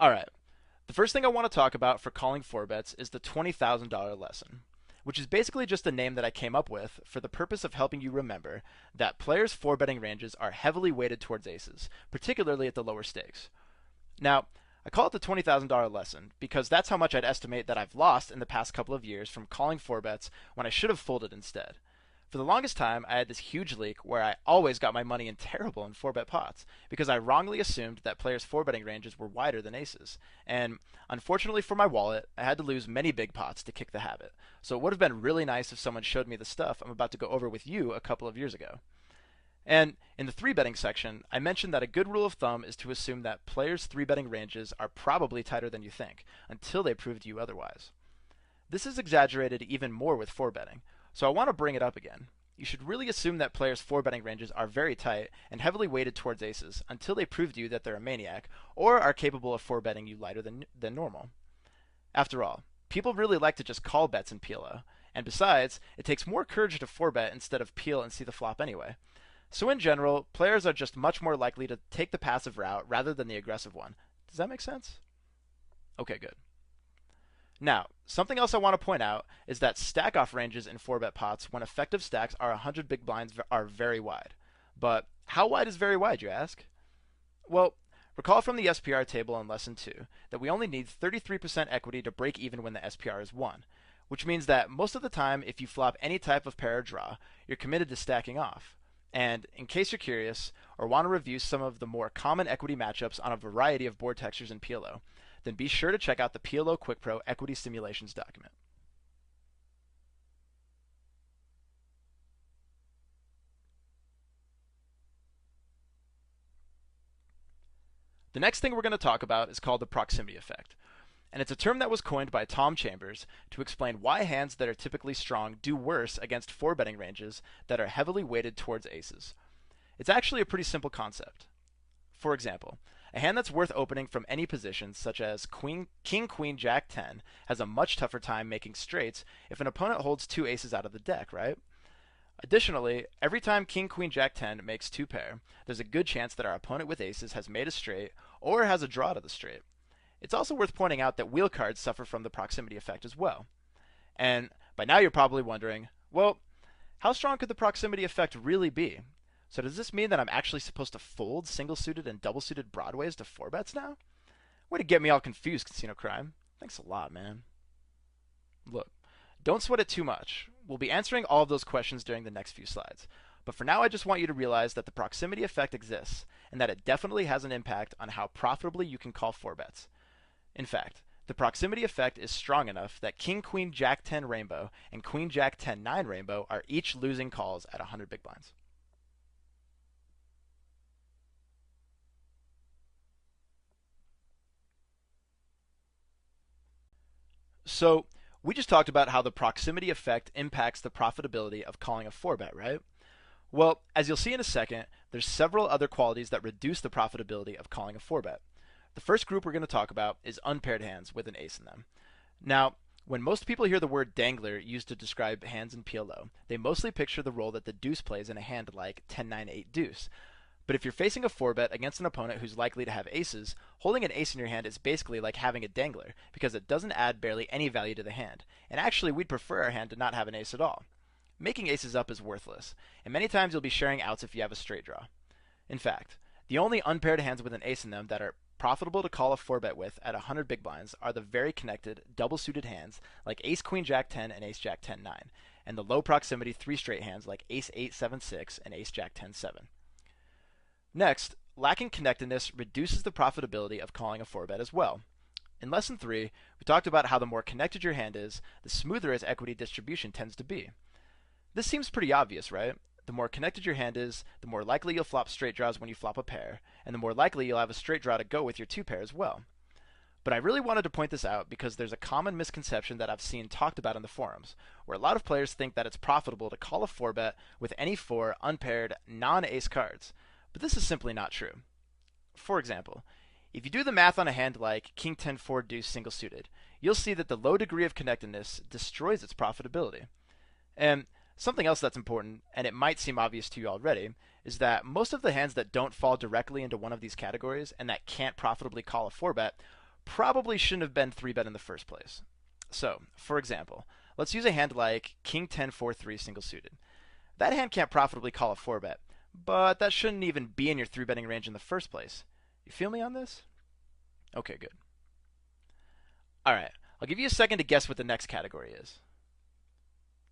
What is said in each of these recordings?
Alright, the first thing I want to talk about for calling 4-bets is the $20,000 lesson, which is basically just a name that I came up with for the purpose of helping you remember that players' 4-betting ranges are heavily weighted towards aces, particularly at the lower stakes. Now, I call it the $20,000 lesson because that's how much I'd estimate that I've lost in the past couple of years from calling 4-bets when I should have folded instead. For the longest time, I had this huge leak where I always got my money in terrible and 4-bet pots because I wrongly assumed that players' 4-betting ranges were wider than aces. And unfortunately for my wallet, I had to lose many big pots to kick the habit. So it would have been really nice if someone showed me the stuff I'm about to go over with you a couple of years ago. And in the 3-betting section, I mentioned that a good rule of thumb is to assume that players' 3-betting ranges are probably tighter than you think, until they prove to you otherwise. This is exaggerated even more with 4-betting, so I want to bring it up again. You should really assume that players' 4-betting ranges are very tight and heavily weighted towards aces until they prove to you that they're a maniac or are capable of 4-betting you lighter than normal. After all, people really like to just call bets in PLO, and besides, it takes more courage to 4-bet instead of peel and see the flop anyway. So in general, players are just much more likely to take the passive route rather than the aggressive one. Does that make sense? Okay, good. Now, something else I want to point out is that stack off ranges in 4-bet pots when effective stacks are 100 big blinds are very wide. But how wide is very wide, you ask? Well, recall from the SPR table in lesson 2 that we only need 33% equity to break even when the SPR is 1, which means that most of the time if you flop any type of pair or draw, you're committed to stacking off. And in case you're curious or want to review some of the more common equity matchups on a variety of board textures in PLO, then be sure to check out the PLO Quick Pro Equity Simulations document. The next thing we're going to talk about is called the proximity effect, and it's a term that was coined by Tom Chambers to explain why hands that are typically strong do worse against 4-betting ranges that are heavily weighted towards aces. It's actually a pretty simple concept. For example, a hand that's worth opening from any position, such as King, Queen, Jack 10, has a much tougher time making straights if an opponent holds two aces out of the deck, right? Additionally, every time King, Queen, Jack 10 makes two pair, there's a good chance that our opponent with aces has made a straight or has a draw to the straight. It's also worth pointing out that wheel cards suffer from the proximity effect as well. And by now you're probably wondering, well, how strong could the proximity effect really be? So does this mean that I'm actually supposed to fold single-suited and double-suited broadways to 4-bets now? Way to get me all confused, Casino Crime. Thanks a lot, man. Look, don't sweat it too much. We'll be answering all of those questions during the next few slides. But for now, I just want you to realize that the proximity effect exists, and that it definitely has an impact on how profitably you can call 4-bets. In fact, the proximity effect is strong enough that King, Queen, Jack 10 Rainbow and Queen, Jack 10 9 Rainbow are each losing calls at 100 big blinds. So, we just talked about how the proximity effect impacts the profitability of calling a 4-bet, right? Well, as you'll see in a second, there's several other qualities that reduce the profitability of calling a 4-bet. The first group we're going to talk about is unpaired hands with an ace in them. Now, when most people hear the word dangler used to describe hands in PLO, they mostly picture the role that the deuce plays in a hand like 10-9-8 deuce. But if you're facing a 4-bet against an opponent who's likely to have aces, holding an ace in your hand is basically like having a dangler, because it doesn't add barely any value to the hand. And actually, we'd prefer our hand to not have an ace at all. Making aces up is worthless, and many times you'll be sharing outs if you have a straight draw. In fact, the only unpaired hands with an ace in them that are profitable to call a 4-bet with at 100 big blinds are the very connected, double-suited hands like Ace Queen Jack 10 and Ace Jack 10 9, and the low proximity 3 straight hands like Ace 8 7 6 and Ace Jack 10 7. Next, lacking connectedness reduces the profitability of calling a 4-bet as well. In lesson 3, we talked about how the more connected your hand is, the smoother its equity distribution tends to be. This seems pretty obvious, right? The more connected your hand is, the more likely you'll flop straight draws when you flop a pair, and the more likely you'll have a straight draw to go with your two pair as well. But I really wanted to point this out because there's a common misconception that I've seen talked about in the forums, where a lot of players think that it's profitable to call a 4-bet with any 4 unpaired, non-ace cards. But this is simply not true. For example, if you do the math on a hand like King 10 4 deuce single suited, you'll see that the low degree of connectedness destroys its profitability. And something else that's important, and it might seem obvious to you already, is that most of the hands that don't fall directly into one of these categories and that can't profitably call a 4-bet probably shouldn't have been 3-bet in the first place. So, for example, let's use a hand like King 10 4-3 single suited. That hand can't profitably call a 4-bet, but that shouldn't even be in your 3-betting range in the first place. You feel me on this? Okay, good. Alright, I'll give you a second to guess what the next category is.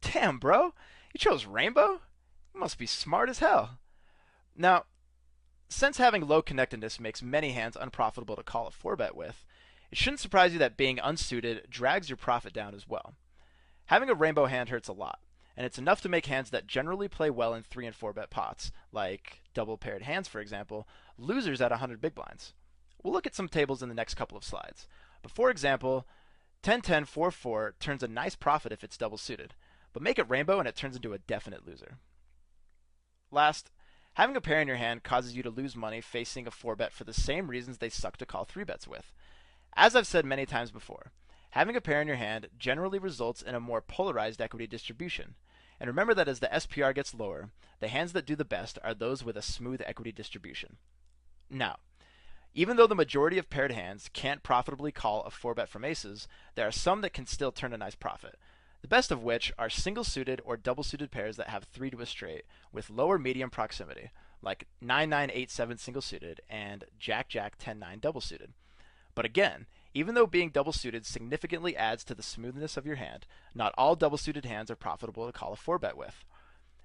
Damn, bro! You chose rainbow? You must be smart as hell. Now, since having low connectedness makes many hands unprofitable to call a 4-bet with, it shouldn't surprise you that being unsuited drags your profit down as well. Having a rainbow hand hurts a lot, and it's enough to make hands that generally play well in 3 and 4-bet pots, like double paired hands for example, losers at 100 big blinds. We'll look at some tables in the next couple of slides. But for example, 10-10 4-4 turns a nice profit if it's double suited, but make it rainbow and it turns into a definite loser. Last, having a pair in your hand causes you to lose money facing a 4-bet for the same reasons they suck to call 3-bets with. As I've said many times before, having a pair in your hand generally results in a more polarized equity distribution. And remember that as the SPR gets lower, the hands that do the best are those with a smooth equity distribution. Now, even though the majority of paired hands can't profitably call a 4-bet from aces, there are some that can still turn a nice profit. The best of which are single-suited or double-suited pairs that have 3 to a straight with lower medium proximity, like 9-9-8-7 single-suited and Jack-Jack 10-9 double-suited. But again, even though being double-suited significantly adds to the smoothness of your hand, not all double-suited hands are profitable to call a 4-bet with.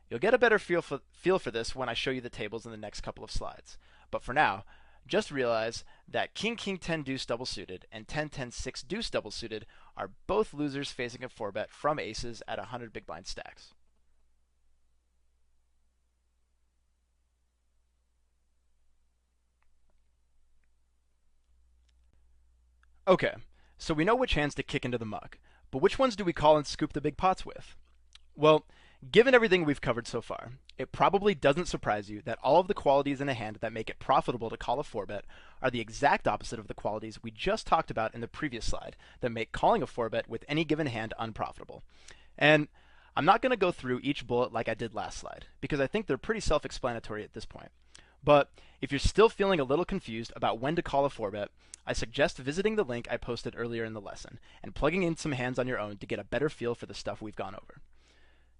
You'll get a better feel for this when I show you the tables in the next couple of slides. But for now, just realize that King 10 deuce double suited and 10 6 deuce double suited are both losers facing a 4-bet from aces at 100 big blind stacks. Okay, so we know which hands to kick into the muck, but which ones do we call and scoop the big pots with? Well, given everything we've covered so far, it probably doesn't surprise you that all of the qualities in a hand that make it profitable to call a 4-bet are the exact opposite of the qualities we just talked about in the previous slide that make calling a 4-bet with any given hand unprofitable. And I'm not going to go through each bullet like I did last slide, because I think they're pretty self-explanatory at this point. But if you're still feeling a little confused about when to call a 4-bet, I suggest visiting the link I posted earlier in the lesson and plugging in some hands on your own to get a better feel for the stuff we've gone over.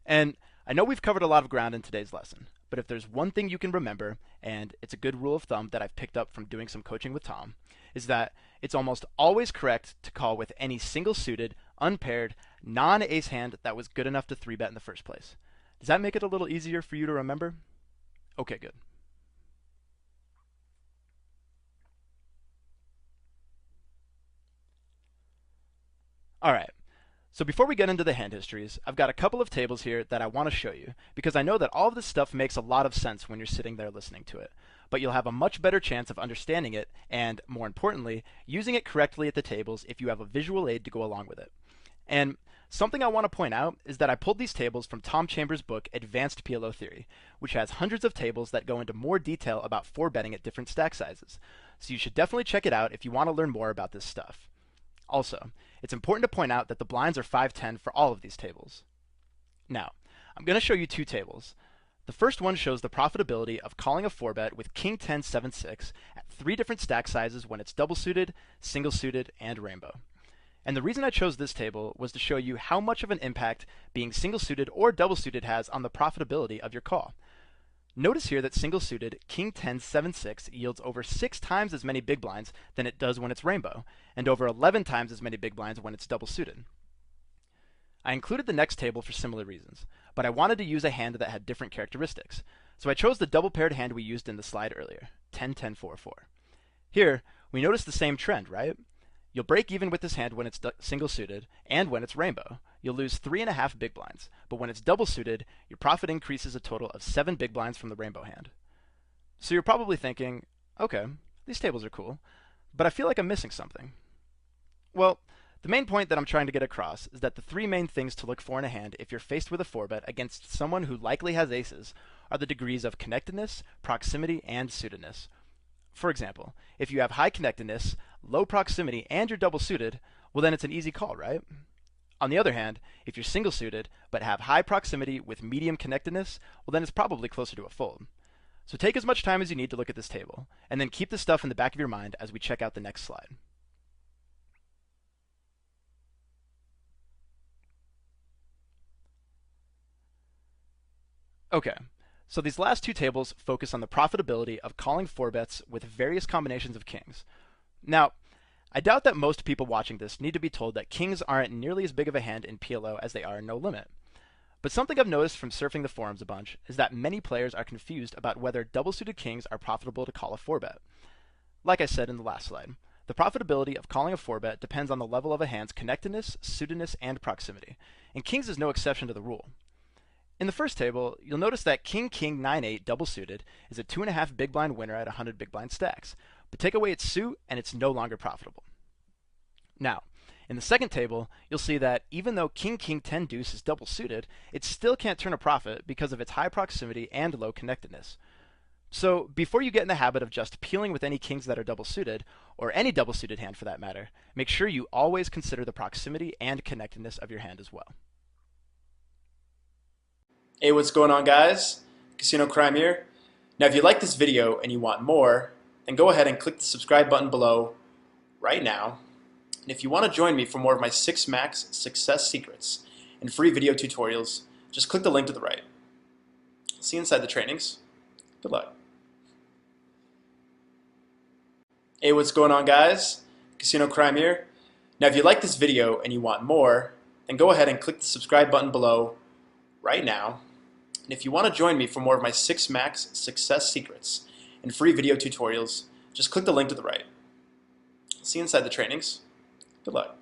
And I know we've covered a lot of ground in today's lesson, but if there's one thing you can remember, and it's a good rule of thumb that I've picked up from doing some coaching with Tom, is that it's almost always correct to call with any single-suited, unpaired, non-ace hand that was good enough to 3-bet in the first place. Does that make it a little easier for you to remember? Okay, good. Alright, so before we get into the hand histories, I've got a couple of tables here that I want to show you, because I know that all of this stuff makes a lot of sense when you're sitting there listening to it, but you'll have a much better chance of understanding it, and more importantly, using it correctly at the tables if you have a visual aid to go along with it. And something I want to point out is that I pulled these tables from Tom Chambers' book, Advanced PLO Theory, which has hundreds of tables that go into more detail about 4-betting at different stack sizes. So you should definitely check it out if you want to learn more about this stuff. Also, it's important to point out that the blinds are 5-10 for all of these tables. Now, I'm going to show you two tables. The first one shows the profitability of calling a 4-bet with King 10 7-6 at 3 different stack sizes when it's double suited, single suited, and rainbow. And the reason I chose this table was to show you how much of an impact being single suited or double suited has on the profitability of your call. Notice here that single-suited King 10 7-6 yields over 6 times as many big blinds than it does when it's rainbow, and over 11 times as many big blinds when it's double-suited. I included the next table for similar reasons, but I wanted to use a hand that had different characteristics, so I chose the double-paired hand we used in the slide earlier, 10-10 4-4. Here, we notice the same trend, right? You'll break even with this hand when it's single-suited and when it's rainbow. You'll lose 3.5 big blinds, but when it's double-suited, your profit increases a total of 7 big blinds from the rainbow hand. So you're probably thinking, okay, these tables are cool, but I feel like I'm missing something. Well, the main point that I'm trying to get across is that the 3 main things to look for in a hand if you're faced with a 4-bet against someone who likely has aces are the degrees of connectedness, proximity, and suitedness. For example, if you have high connectedness, low proximity, and you're double suited, well then it's an easy call, right? On the other hand, if you're single suited, but have high proximity with medium connectedness, well then it's probably closer to a fold. So take as much time as you need to look at this table, and then keep this stuff in the back of your mind as we check out the next slide. Okay, so these last two tables focus on the profitability of calling 4-bets with various combinations of kings. Now, I doubt that most people watching this need to be told that kings aren't nearly as big of a hand in PLO as they are in No Limit. But something I've noticed from surfing the forums a bunch is that many players are confused about whether double-suited kings are profitable to call a 4-bet. Like I said in the last slide, the profitability of calling a 4-bet depends on the level of a hand's connectedness, suitedness, and proximity, and kings is no exception to the rule. In the first table, you'll notice that King 9-8 double suited is a 2.5 big blind winner at 100 big blind stacks, but take away its suit and it's no longer profitable. Now, in the second table, you'll see that even though King 10 deuce is double suited, it still can't turn a profit because of its high proximity and low connectedness. So before you get in the habit of just peeling with any kings that are double suited, or any double suited hand for that matter, make sure you always consider the proximity and connectedness of your hand as well. Hey, what's going on, guys? Casino Crime here. Now, if you like this video and you want more, then go ahead and click the subscribe button below right now. And if you want to join me for more of my 6 max success secrets and free video tutorials, just click the link to the right. See you inside the trainings. Good luck. Hey, what's going on, guys? Casino Crime here. Now, if you like this video and you want more, then go ahead and click the subscribe button below right now. And if you want to join me for more of my 6 max success secrets and free video tutorials, just click the link to the right. See you inside the trainings. Good luck.